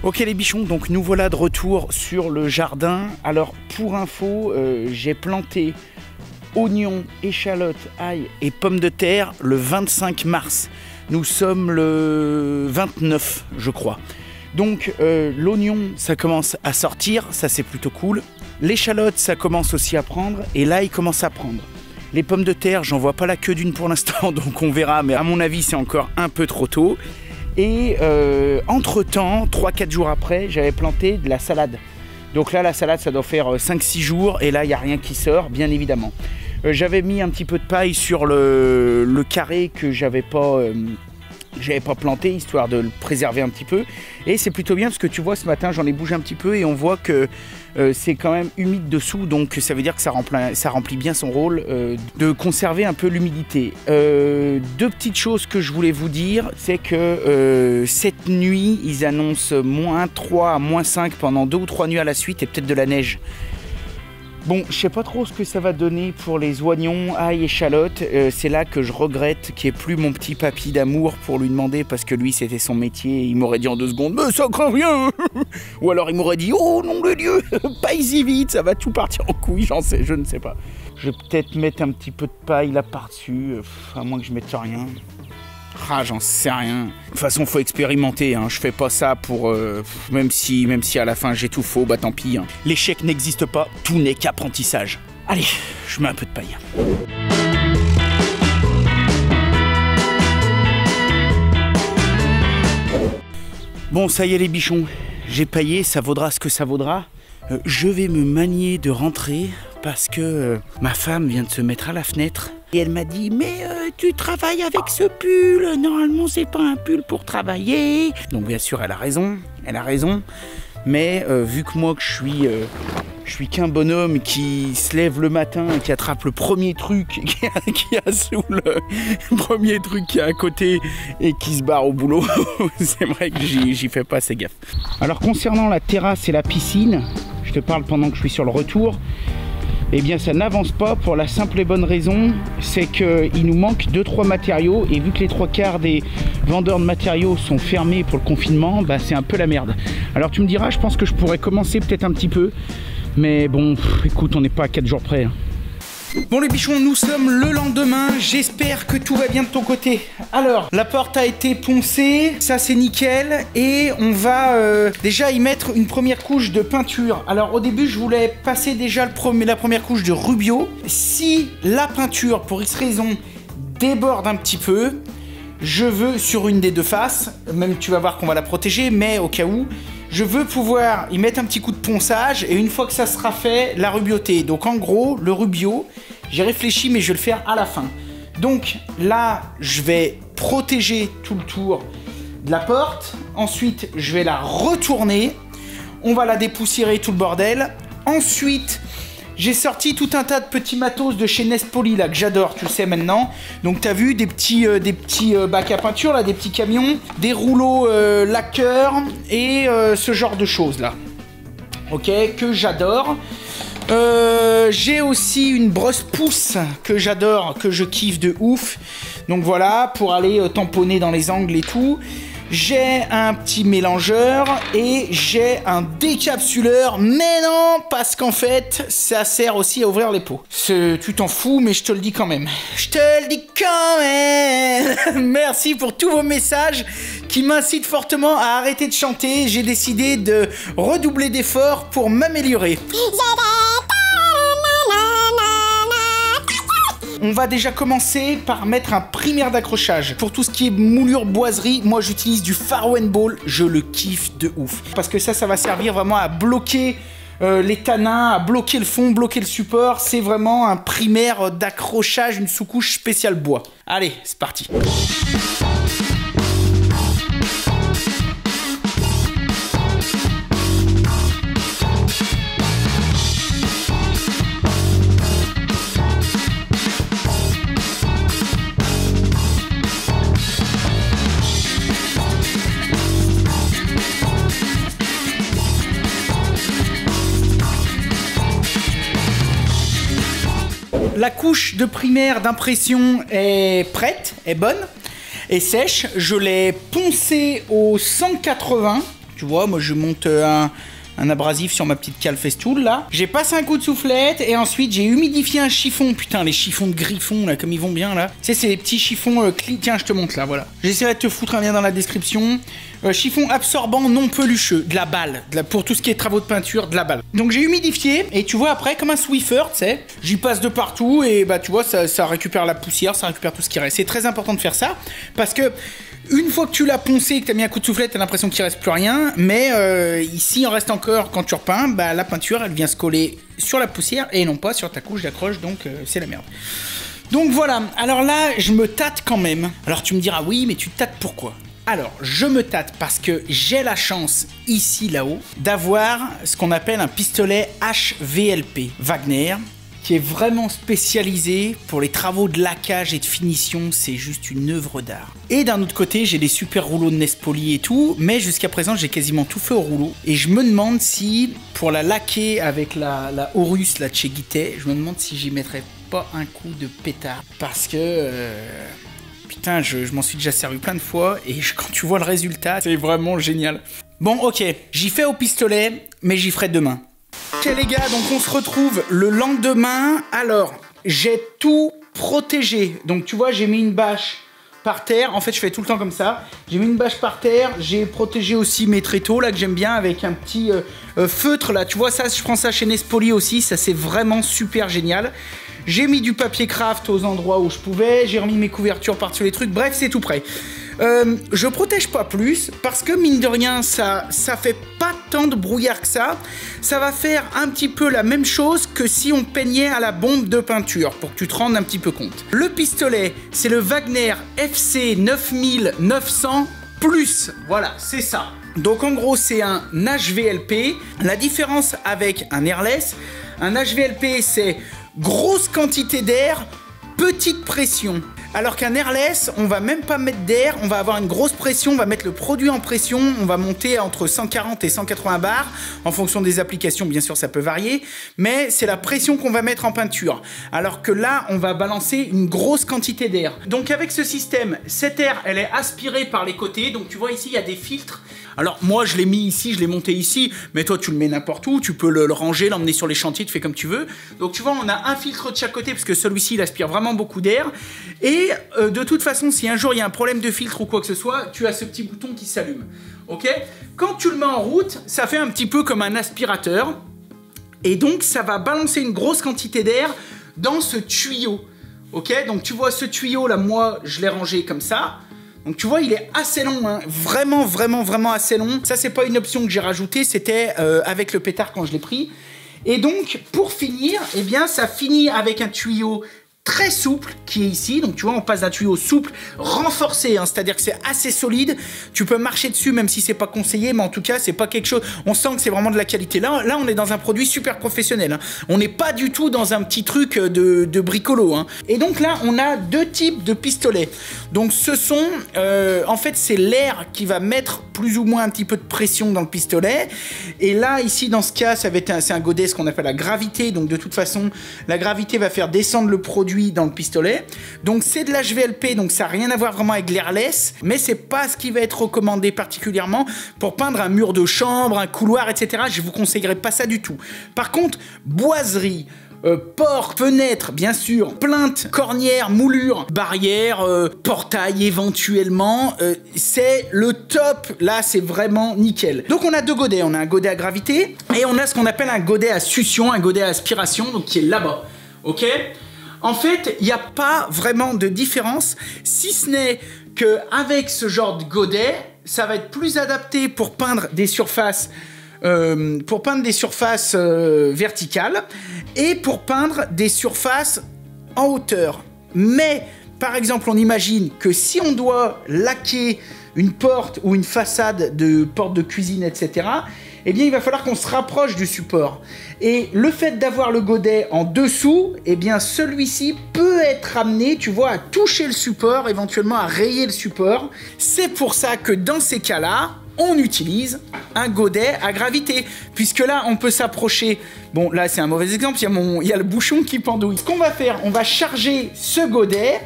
Ok les bichons, donc nous voilà de retour sur le jardin. Alors pour info, j'ai planté oignons, échalotes, ail et pommes de terre le 25 mars. Nous sommes le 29 je crois. Donc l'oignon ça commence à sortir, ça c'est plutôt cool. L'échalote ça commence aussi à prendre et l'ail commence à prendre. Les pommes de terre j'en vois pas la queue d'une pour l'instant donc on verra, mais à mon avis c'est encore un peu trop tôt. Et entre temps, 3-4 jours après, j'avais planté de la salade. Donc là la salade ça doit faire 5-6 jours et là il n'y a rien qui sort bien évidemment. J'avais mis un petit peu de paille sur le carré que j'avais pas planté, histoire de le préserver un petit peu. Et c'est plutôt bien parce que tu vois ce matin j'en ai bougé un petit peu et on voit que c'est quand même humide dessous, donc ça veut dire que ça remplit bien son rôle de conserver un peu l'humidité. Deux petites choses que je voulais vous dire, c'est que cette nuit ils annoncent -3 à -5 pendant 2 ou 3 nuits à la suite et peut-être de la neige. Bon, je sais pas trop ce que ça va donner pour les oignons, ail, échalotes. C'est là que je regrette qu'il n'y ait plus mon petit papy d'amour pour lui demander, parce que lui c'était son métier. Il m'aurait dit en 2 secondes, mais ça craint rien. Ou alors il m'aurait dit, oh nom de Dieu, pas si vite, ça va tout partir en couille, je ne sais pas. Je vais peut-être mettre un petit peu de paille là par-dessus, à moins que je mette rien. Ah, j'en sais rien. De toute façon, faut expérimenter. Hein. Je fais pas ça pour... même si à la fin j'ai tout faux, bah tant pis. Hein. L'échec n'existe pas, tout n'est qu'apprentissage. Allez, je mets un peu de paille. Bon, ça y est les bichons. J'ai paillé, ça vaudra ce que ça vaudra. Je vais me manier de rentrer parce que ma femme vient de se mettre à la fenêtre. Et elle m'a dit, mais tu travailles avec ce pull, normalement c'est pas un pull pour travailler. Donc bien sûr elle a raison, mais vu que moi que je suis qu'un bonhomme qui se lève le matin et qui attrape le premier truc qui a sous le premier truc qui est à côté et qui se barre au boulot, c'est vrai que j'y fais pas assez gaffe. Alors concernant la terrasse et la piscine, je te parle pendant que je suis sur le retour. Eh bien ça n'avance pas pour la simple et bonne raison, c'est qu'il nous manque 2-3 matériaux et vu que les 3/4 des vendeurs de matériaux sont fermés pour le confinement, bah c'est un peu la merde. Alors tu me diras, je pense que je pourrais commencer peut-être un petit peu, mais bon, écoute, on n'est pas à 4 jours près. Hein. Bon les bichons, nous sommes le lendemain, j'espère que tout va bien de ton côté. Alors, la porte a été poncée, ça c'est nickel, et on va déjà y mettre une première couche de peinture. Alors au début je voulais passer déjà la première couche de Rubio. Si la peinture, pour X raison, déborde un petit peu, je veux sur une des deux faces, même tu vas voir qu'on va la protéger, mais au cas où, je veux pouvoir y mettre un petit coup de ponçage et une fois que ça sera fait, la rubioter. Donc en gros, le Rubio, j'ai réfléchi mais je vais le faire à la fin. Donc là, je vais protéger tout le tour de la porte. Ensuite, je vais la retourner. On va la dépoussiérer, tout le bordel. Ensuite, j'ai sorti tout un tas de petits matos de chez Nestpoly là que j'adore, tu le sais maintenant. Donc t'as vu des petits bacs à peinture là, des petits camions, des rouleaux lacqueurs et ce genre de choses là. Ok, que j'adore. J'ai aussi une brosse pouce que j'adore, que je kiffe de ouf. Donc voilà, pour aller tamponner dans les angles et tout. J'ai un petit mélangeur et j'ai un décapsuleur, mais non, parce qu'en fait, ça sert aussi à ouvrir les pots. Tu t'en fous, mais je te le dis quand même. Je te le dis quand même. Merci pour tous vos messages qui m'incitent fortement à arrêter de chanter. J'ai décidé de redoubler d'efforts pour m'améliorer. On va déjà commencer par mettre un primaire d'accrochage. Pour tout ce qui est moulure boiserie, moi j'utilise du Farrow & Ball, je le kiffe de ouf. Parce que ça va servir vraiment à bloquer les tanins, à bloquer le fond, bloquer le support. C'est vraiment un primaire d'accrochage, une sous-couche spéciale bois. Allez, c'est parti. La couche de primaire d'impression est prête, est bonne, est sèche. Je l'ai poncée au 180, Tu vois, moi je monte un abrasif sur ma petite cale Festool là. J'ai passé un coup de soufflette et ensuite j'ai humidifié un chiffon. Putain, les chiffons de Griffon là, comme ils vont bien là. Tu sais, c'est les petits chiffons tiens, je te montre là, voilà. J'essaierai de te foutre un lien dans la description. Chiffon absorbant non pelucheux, de la balle, pour tout ce qui est travaux de peinture, de la balle. Donc j'ai humidifié et tu vois après comme un Swiffer, tu sais, j'y passe de partout et bah tu vois ça récupère la poussière, ça récupère tout ce qui reste. C'est très important de faire ça parce que une fois que tu l'as poncé et que tu as mis un coup de soufflette, tu as l'impression qu'il reste plus rien. Mais ici, il en reste encore quand tu repeins. Bah, la peinture, elle vient se coller sur la poussière et non pas sur ta couche d'accroche. Donc, c'est la merde. Donc voilà. Alors là, je me tâte quand même. Alors tu me diras, oui, mais tu te tâtes pourquoi? Alors, je me tâte parce que j'ai la chance, ici, là-haut, d'avoir ce qu'on appelle un pistolet HVLP Wagner, qui est vraiment spécialisé pour les travaux de laquage et de finition, c'est juste une œuvre d'art. Et d'un autre côté, j'ai des super rouleaux de Nespoli et tout, mais jusqu'à présent, j'ai quasiment tout fait au rouleau. Et je me demande si, pour la laquer avec la Horus, la chez Guittet, je me demande si j'y mettrais pas un coup de pétard. Parce que... putain, je m'en suis déjà servi plein de fois, et quand tu vois le résultat, c'est vraiment génial. Bon, ok, j'y fais au pistolet, mais j'y ferai demain. Ok les gars, donc on se retrouve le lendemain. Alors, j'ai tout protégé. Donc tu vois, j'ai mis une bâche par terre. En fait, je fais tout le temps comme ça. J'ai mis une bâche par terre. J'ai protégé aussi mes tréteaux là que j'aime bien avec un petit feutre là. Tu vois ça, je prends ça chez Nespoli aussi. Ça c'est vraiment super génial. J'ai mis du papier craft aux endroits où je pouvais. J'ai remis mes couvertures par-dessus les trucs. Bref, c'est tout prêt. Je protège pas plus parce que mine de rien ça fait pas tant de brouillard que ça. Ça va faire un petit peu la même chose que si on peignait à la bombe de peinture pour que tu te rendes un petit peu compte. Le pistolet, c'est le Wagner FC 9900 plus. Voilà, c'est ça. Donc en gros c'est un HVLP. La différence avec un airless, un HVLP c'est grosse quantité d'air, petite pression. Alors qu'un airless, on va même pas mettre d'air, on va avoir une grosse pression, on va mettre le produit en pression, on va monter entre 140 et 180 bars, en fonction des applications, bien sûr ça peut varier, mais c'est la pression qu'on va mettre en peinture. Alors que là, on va balancer une grosse quantité d'air. Donc avec ce système, cet air, elle est aspirée par les côtés, donc tu vois ici, il y a des filtres. Alors moi je l'ai mis ici, je l'ai monté ici, mais toi tu le mets n'importe où, tu peux le ranger, l'emmener sur les chantiers, tu fais comme tu veux. Donc tu vois, on a un filtre de chaque côté, parce que celui-ci il aspire vraiment beaucoup d'air. Et de toute façon, si un jour il y a un problème de filtre ou quoi que ce soit, tu as ce petit bouton qui s'allume. Ok? Quand tu le mets en route, ça fait un petit peu comme un aspirateur. Et donc ça va balancer une grosse quantité d'air dans ce tuyau. Ok? Donc tu vois ce tuyau là, moi je l'ai rangé comme ça. Donc tu vois, il est assez long, hein. Vraiment, vraiment, vraiment assez long. Ça, c'est pas une option que j'ai rajoutée, c'était avec le pétard quand je l'ai pris. Et donc, pour finir, eh bien, ça finit avec un tuyau très souple qui est ici. Donc tu vois, on passe d'un tuyau souple renforcé, hein, c'est-à-dire que c'est assez solide. Tu peux marcher dessus même si c'est pas conseillé, mais en tout cas c'est pas quelque chose. On sent que c'est vraiment de la qualité. Là on est dans un produit super professionnel. Hein. On n'est pas du tout dans un petit truc de bricolo. Hein. Et donc là on a deux types de pistolets. Donc ce sont, en fait c'est l'air qui va mettre plus ou moins un petit peu de pression dans le pistolet. Et là ici dans ce cas c'est un godet, ce qu'on appelle la gravité. Donc de toute façon la gravité va faire descendre le produit dans le pistolet. Donc c'est de l'HVLP, donc ça n'a rien à voir vraiment avec l'airless, mais c'est pas ce qui va être recommandé particulièrement pour peindre un mur de chambre, un couloir, etc. Je vous conseillerais pas ça du tout. Par contre, boiserie, porte, fenêtre, bien sûr, plainte, cornière, moulure, barrière, portail éventuellement, c'est le top. Là, c'est vraiment nickel. Donc, on a deux godets. On a un godet à gravité et on a ce qu'on appelle un godet à succion, un godet à aspiration, donc qui est là-bas. Ok ? En fait, il n'y a pas vraiment de différence, si ce n'est qu'avec ce genre de godet, ça va être plus adapté pour peindre des surfaces, verticales et pour peindre des surfaces en hauteur. Mais, par exemple, on imagine que si on doit laquer une porte ou une façade de porte de cuisine, etc., eh bien, il va falloir qu'on se rapproche du support. Et le fait d'avoir le godet en dessous, eh bien, celui-ci peut être amené, tu vois, à toucher le support, éventuellement à rayer le support. C'est pour ça que dans ces cas-là, on utilise un godet à gravité. Puisque là, on peut s'approcher. Bon, là, c'est un mauvais exemple, il y a le bouchon qui pendouille. Ce qu'on va faire, on va charger ce godet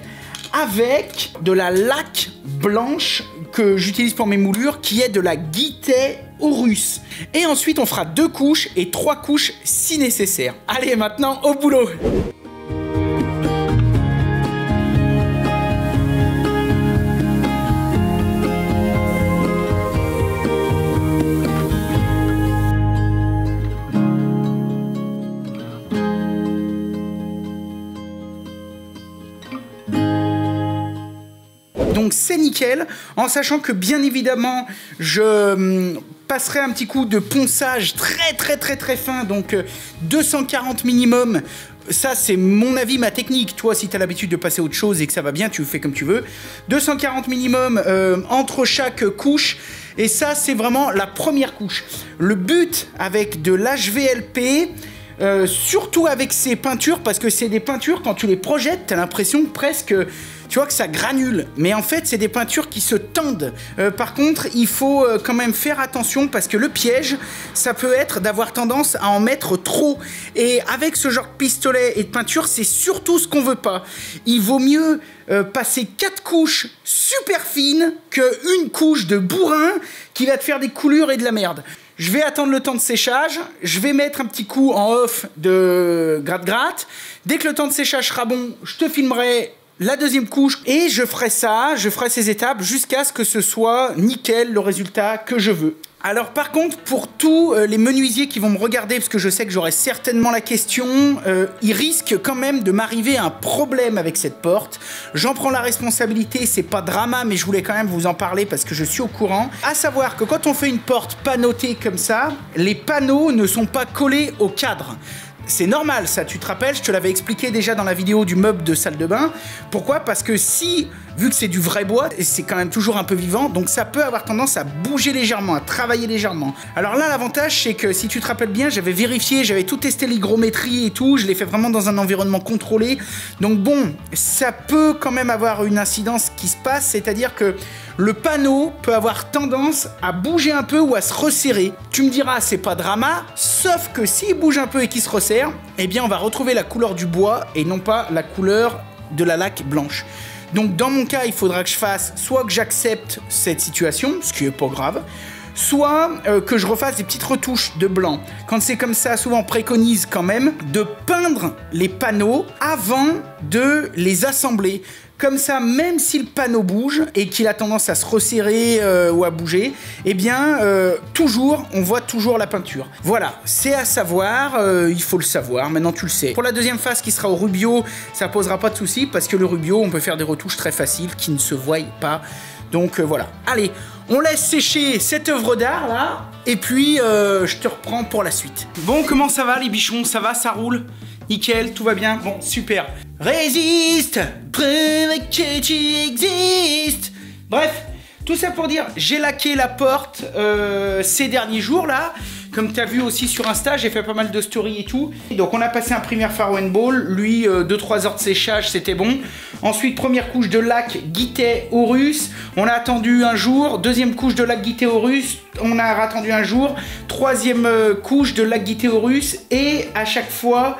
avec de la laque blanche que j'utilise pour mes moulures, qui est de la Guittet Aurus. Et ensuite, on fera 2 couches et 3 couches si nécessaire. Allez, maintenant, au boulot! Donc c'est nickel, en sachant que bien évidemment je passerai un petit coup de ponçage très fin, donc 240 minimum. Ça c'est mon avis, ma technique. Toi si tu as l'habitude de passer autre chose et que ça va bien, tu fais comme tu veux. 240 minimum entre chaque couche. Et ça c'est vraiment la première couche. Le but avec de l'HVLP, surtout avec ces peintures, parce que c'est des peintures, quand tu les projettes, tu as l'impression presque, tu vois, que ça granule. Mais en fait, c'est des peintures qui se tendent. Par contre, il faut quand même faire attention, parce que le piège, ça peut être d'avoir tendance à en mettre trop. Et avec ce genre de pistolet et de peinture, c'est surtout ce qu'on veut pas. Il vaut mieux passer 4 couches super fines qu'une couche de bourrin qui va te faire des coulures et de la merde. Je vais attendre le temps de séchage, je vais mettre un petit coup en off de gratte-gratte. Dès que le temps de séchage sera bon, je te filmerai la deuxième couche et je ferai ça, je ferai ces étapes jusqu'à ce que ce soit nickel, le résultat que je veux. Alors par contre, pour tous les menuisiers qui vont me regarder, parce que je sais que j'aurai certainement la question, il risque quand même de m'arriver un problème avec cette porte. J'en prends la responsabilité, c'est pas drama, mais je voulais quand même vous en parler parce que je suis au courant. À savoir que quand on fait une porte panneautée comme ça, les panneaux ne sont pas collés au cadre. C'est normal ça, tu te rappelles, je te l'avais expliqué déjà dans la vidéo du meuble de salle de bain. Pourquoi? Parce que si, vu que c'est du vrai bois, c'est quand même toujours un peu vivant, donc ça peut avoir tendance à bouger légèrement, à travailler légèrement. Alors là, l'avantage, c'est que si tu te rappelles bien, j'avais vérifié, j'avais tout testé, l'hygrométrie et tout, je l'ai fait vraiment dans un environnement contrôlé. Donc bon, ça peut quand même avoir une incidence qui se passe, c'est-à-dire que le panneau peut avoir tendance à bouger un peu ou à se resserrer. Tu me diras, c'est pas drama, sauf que s'il bouge un peu et qu'il se resserre, eh bien on va retrouver la couleur du bois et non pas la couleur de la laque blanche. Donc dans mon cas, il faudra que je fasse soit que j'accepte cette situation, ce qui est pas grave, soit que je refasse des petites retouches de blanc. Quand c'est comme ça, souvent on préconise quand même de peindre les panneaux avant de les assembler. Comme ça, même si le panneau bouge et qu'il a tendance à se resserrer ou à bouger, eh bien, toujours, on voit toujours la peinture. Voilà, c'est à savoir, il faut le savoir, maintenant tu le sais. Pour la deuxième phase qui sera au Rubio, ça posera pas de soucis parce que le Rubio, on peut faire des retouches très faciles qui ne se voient pas. Donc voilà, allez, on laisse sécher cette œuvre d'art là, et puis je te reprends pour la suite. Bon, comment ça va les bichons? Ça va, ça roule? Nickel, tout va bien? Bon, super. Résiste, preuve que tu existes. Bref, tout ça pour dire, j'ai laqué la porte ces derniers jours là. Comme tu as vu aussi sur Insta, j'ai fait pas mal de stories et tout. Donc on a passé un primaire Faro & Ball. Lui, 2-3 heures de séchage, c'était bon. Ensuite, première couche de lac Guittet Aurus. On a attendu un jour. Deuxième couche de lac Guittet Aurus. On a attendu un jour. Troisième couche de lac Guittet Aurus. Et à chaque fois,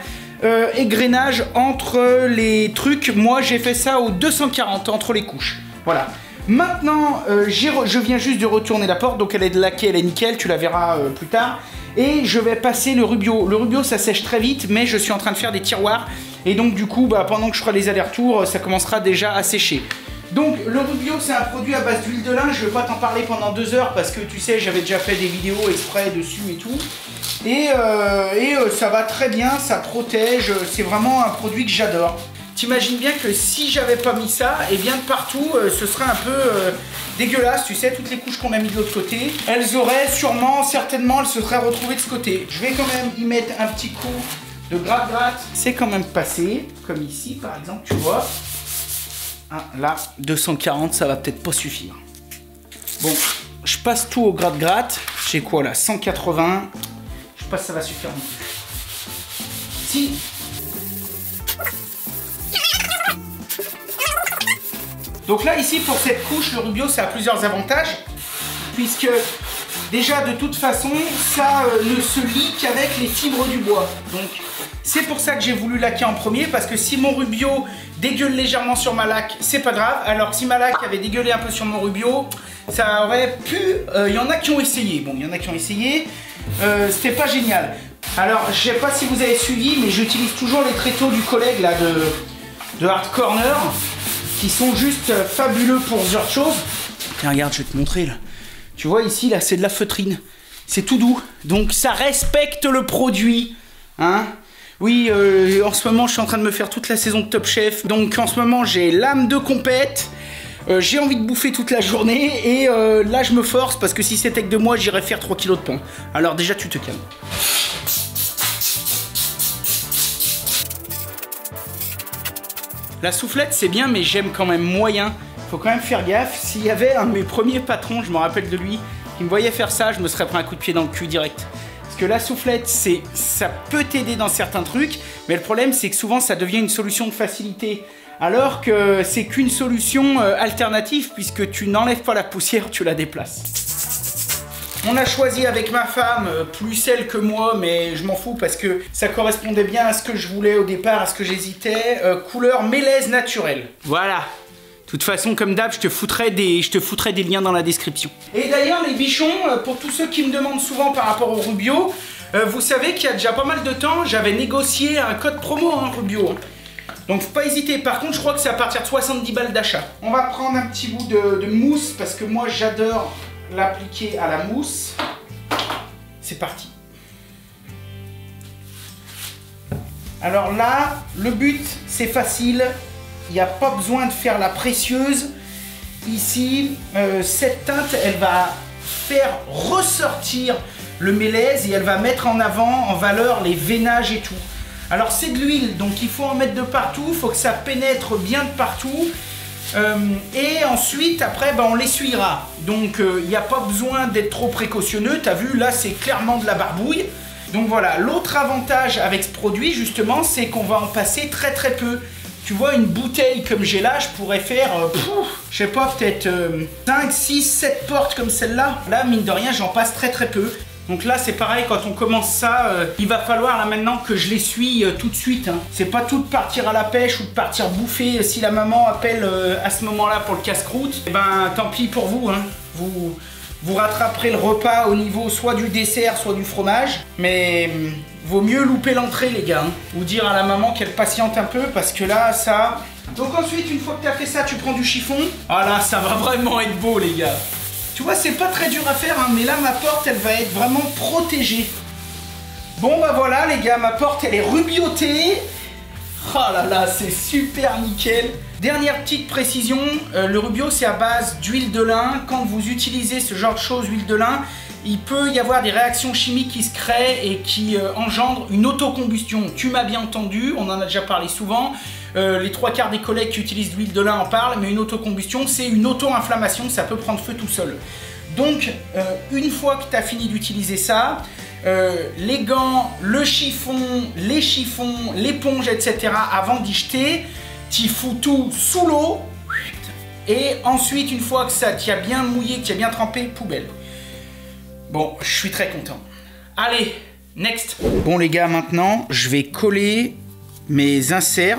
égrenage entre les trucs. Moi, j'ai fait ça au 240 entre les couches. Voilà. Maintenant, je viens juste de retourner la porte, donc elle est laquée, elle est nickel, tu la verras plus tard. Et je vais passer le Rubio. Le Rubio, ça sèche très vite, mais je suis en train de faire des tiroirs. Et donc du coup, pendant que je ferai les allers-retours, ça commencera déjà à sécher. Donc le Rubio, c'est un produit à base d'huile de lin. Je ne vais pas t'en parler pendant 2 heures parce que tu sais, j'avais déjà fait des vidéos exprès dessus et tout. Et ça va très bien, ça protège, c'est vraiment un produit que j'adore. T'imagines bien que si j'avais pas mis ça, et bien de partout, ce serait un peu dégueulasse, tu sais, toutes les couches qu'on a mis de l'autre côté, elles auraient certainement, elles se seraient retrouvées de ce côté. Je vais quand même y mettre un petit coup de gratte-gratte. C'est quand même passé, comme ici par exemple, tu vois. Hein, là, 240, ça va peut-être pas suffire. Bon, je passe tout au gratte-gratte. J'ai quoi là, 180. Je sais pas si ça va suffire non plus. Si. Donc là, ici, pour cette couche, le Rubio, ça a plusieurs avantages. Puisque, déjà, de toute façon, ça ne se lie qu'avec les fibres du bois. Donc, C'est pour ça que j'ai voulu laquer en premier, parce que si mon Rubio dégueule légèrement sur ma laque, c'est pas grave. Alors que si ma laque avait dégueulé un peu sur mon Rubio, ça aurait pu... Il y en a qui ont essayé. Bon, il y en a qui ont essayé. C'était pas génial. Alors, je sais pas si vous avez suivi, mais j'utilise toujours les tréteaux du collègue là de Hard Corner, qui sont juste fabuleux pour ce genre de choses. Tiens, regarde, je vais te montrer là. Tu vois ici, là, c'est de la feutrine. C'est tout doux. Donc, ça respecte le produit. Hein? Oui, en ce moment, je suis en train de me faire toute la saison de Top Chef. Donc, en ce moment, j'ai l'âme de compète. J'ai envie de bouffer toute la journée. Et là, je me force parce que si c'était que de moi, j'irais faire 3 kilos de pain. Alors, déjà, tu te calmes. La soufflette, c'est bien, mais j'aime quand même moyen. Faut quand même faire gaffe. S'il y avait un de mes premiers patrons, je me rappelle de lui, qui me voyait faire ça, je me serais pris un coup de pied dans le cul direct. Parce que la soufflette, ça peut t'aider dans certains trucs, mais le problème, c'est que souvent, ça devient une solution de facilité. Alors que c'est qu'une solution alternative, puisque tu n'enlèves pas la poussière, tu la déplaces. On a choisi avec ma femme, plus elle que moi, mais je m'en fous parce que ça correspondait bien à ce que je voulais au départ, à ce que j'hésitais. Couleur mélèze naturelle. Voilà. De toute façon, comme d'hab, je te foutrai des liens dans la description. Et d'ailleurs, les bichons, pour tous ceux qui me demandent souvent par rapport au Rubio, vous savez qu'il y a déjà pas mal de temps, j'avais négocié un code promo en Rubio. Donc faut pas hésiter. Par contre, je crois que c'est à partir de 70 balles d'achat. On va prendre un petit bout de mousse parce que moi, j'adore l'appliquer à la mousse. C'est parti. Alors là, le but, c'est facile. Il n'y a pas besoin de faire la précieuse. Ici, cette teinte, elle va faire ressortir le mélèze et elle va mettre en avant, en valeur, les veinages et tout. Alors c'est de l'huile, donc il faut en mettre de partout. Il faut que ça pénètre bien de partout. Et ensuite, après, on l'essuiera. Donc, il n'y a pas besoin d'être trop précautionneux. Tu as vu, là, c'est clairement de la barbouille. Donc voilà, l'autre avantage avec ce produit, justement, c'est qu'on va en passer très très peu. Tu vois, une bouteille comme j'ai là, je pourrais faire, je sais pas, peut-être 5, 6, 7 portes comme celle-là. Là, mine de rien, j'en passe très très peu. Donc là, c'est pareil, quand on commence ça, il va falloir là maintenant que je l'essuie tout de suite. Hein. C'est pas tout de partir à la pêche ou de partir bouffer si la maman appelle à ce moment-là pour le casse-croûte. Et ben, tant pis pour vous. Hein. Vous rattraperez le repas au niveau soit du dessert, soit du fromage. Mais vaut mieux louper l'entrée, les gars. Hein. Ou dire à la maman qu'elle patiente un peu parce que là, ça... Donc ensuite, une fois que tu as fait ça, tu prends du chiffon. Ah là, ça va vraiment être beau, les gars. Tu vois, c'est pas très dur à faire, hein, mais là, ma porte, elle va être vraiment protégée. Bon, bah voilà, les gars, ma porte, elle est rubiotée. Oh là là, c'est super nickel. Dernière petite précision, le Rubio, c'est à base d'huile de lin. Quand vous utilisez ce genre de choses, huile de lin, il peut y avoir des réactions chimiques qui se créent et qui engendrent une autocombustion. Tu m'as bien entendu, on en a déjà parlé souvent. Les 3/4 des collègues qui utilisent l'huile de lin en parlent, mais une autocombustion, c'est une auto-inflammation, ça peut prendre feu tout seul. Donc, une fois que tu as fini d'utiliser ça, les gants, le chiffon, les chiffons, l'éponge, etc., avant d'y jeter, tu fous tout sous l'eau. Et ensuite, une fois que ça t'y a bien mouillé, que tu as bien trempé, poubelle. Bon, je suis très content. Allez, next. Bon les gars, maintenant, je vais coller mes inserts.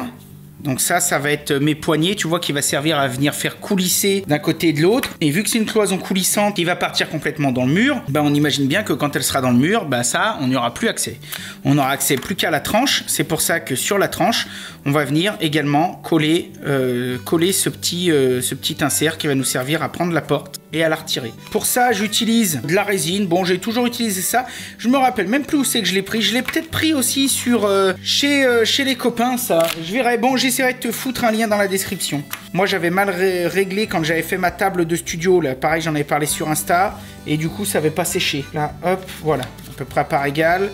Donc ça va être mes poignées, tu vois, qui va servir à venir faire coulisser d'un côté et de l'autre. Et vu que c'est une cloison coulissante qui va partir complètement dans le mur, on imagine bien que quand elle sera dans le mur, ça, on n'y aura plus accès. On n'aura accès plus qu'à la tranche. C'est pour ça que sur la tranche, on va venir également coller ce petit insert qui va nous servir à prendre la porte et à la retirer. Pour ça, j'utilise de la résine. Bon, j'ai toujours utilisé ça. Je me rappelle même plus où c'est que je l'ai pris. Je l'ai peut-être pris aussi sur chez les copains, ça. Je verrai. Bon, j'essaierai de te foutre un lien dans la description. Moi, j'avais mal réglé quand j'avais fait ma table de studio. Là, pareil, j'en avais parlé sur Insta. Et du coup, ça n'avait pas séché. Là, hop, voilà. À peu près à part égale.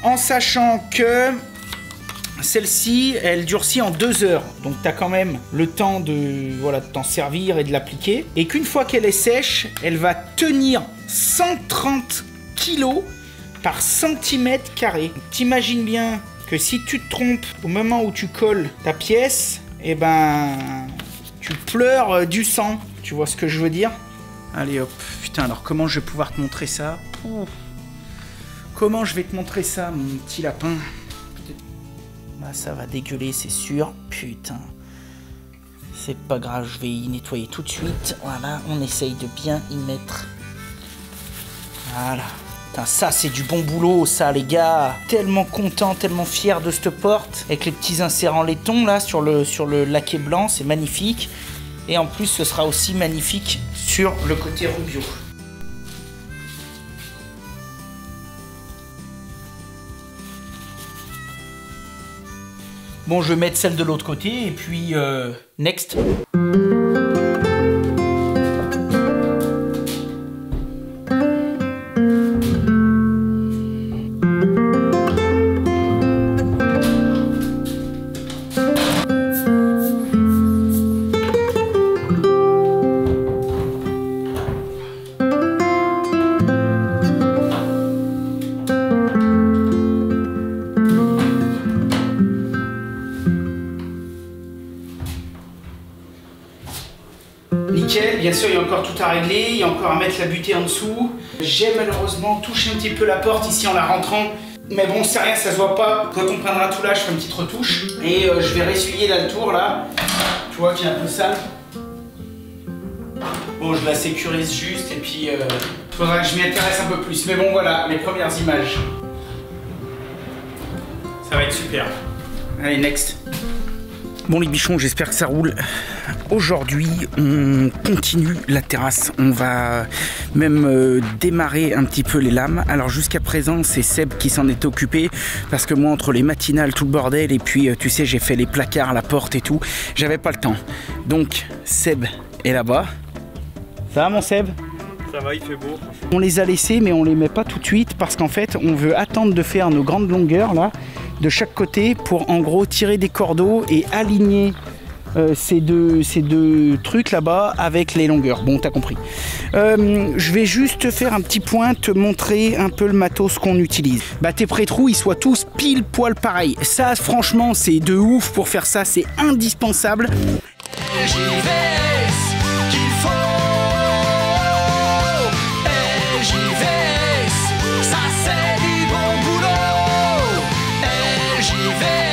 En sachant que celle-ci, elle durcit en 2 heures. Donc, tu as quand même le temps de t'en servir et de l'appliquer. Et qu'une fois qu'elle est sèche, elle va tenir 130 kg par centimètre carré. T'imagines bien que si tu te trompes au moment où tu colles ta pièce, tu pleures du sang. Tu vois ce que je veux dire? Allez hop. Putain, alors comment je vais pouvoir te montrer ça? Comment je vais te montrer ça, mon petit lapin? Là, ça va dégueuler, c'est sûr. Putain. C'est pas grave, je vais y nettoyer tout de suite. Voilà, on essaye de bien y mettre. Voilà. Putain, ça, c'est du bon boulot, ça, les gars. Tellement content, tellement fier de cette porte. Avec les petits inserts en laiton, là, sur le laqué blanc. C'est magnifique. Et en plus, ce sera aussi magnifique sur le côté Rubio. Bon, je vais mettre celle de l'autre côté et puis next. Nickel, bien sûr il y a encore tout à régler, il y a encore à mettre la butée en dessous. J'ai malheureusement touché un petit peu la porte ici en la rentrant. Mais bon, c'est rien, ça se voit pas. Quand on prendra tout là, je ferai une petite retouche. Et je vais ressuyer là le tour là. Tu vois qu'il est un peu sale. Bon, je la sécurise juste et puis faudra que je m'y intéresse un peu plus. Mais bon voilà, les premières images. Ça va être super. Allez, next. Bon les bichons, j'espère que ça roule. Aujourd'hui, on continue la terrasse. On va même démarrer un petit peu les lames. Alors jusqu'à présent, c'est Seb qui s'en est occupé parce que moi, entre les matinales, tout le bordel, et puis tu sais, j'ai fait les placards, la porte et tout, j'avais pas le temps. Donc Seb est là-bas. Ça va mon Seb? Ça va, il fait beau. On les a laissés, mais on les met pas tout de suite parce qu'en fait, on veut attendre de faire nos grandes longueurs là, de chaque côté, pour en gros tirer des cordeaux et aligner ces deux trucs là-bas avec les longueurs. Bon, t'as compris. Je vais juste faire un petit point, te montrer un peu le matos qu'on utilise. Bah tes pré-trous, ils soient tous pile poil pareil. Ça, franchement, c'est de ouf pour faire ça, c'est indispensable. Ça c'est du bon boulot. LJV.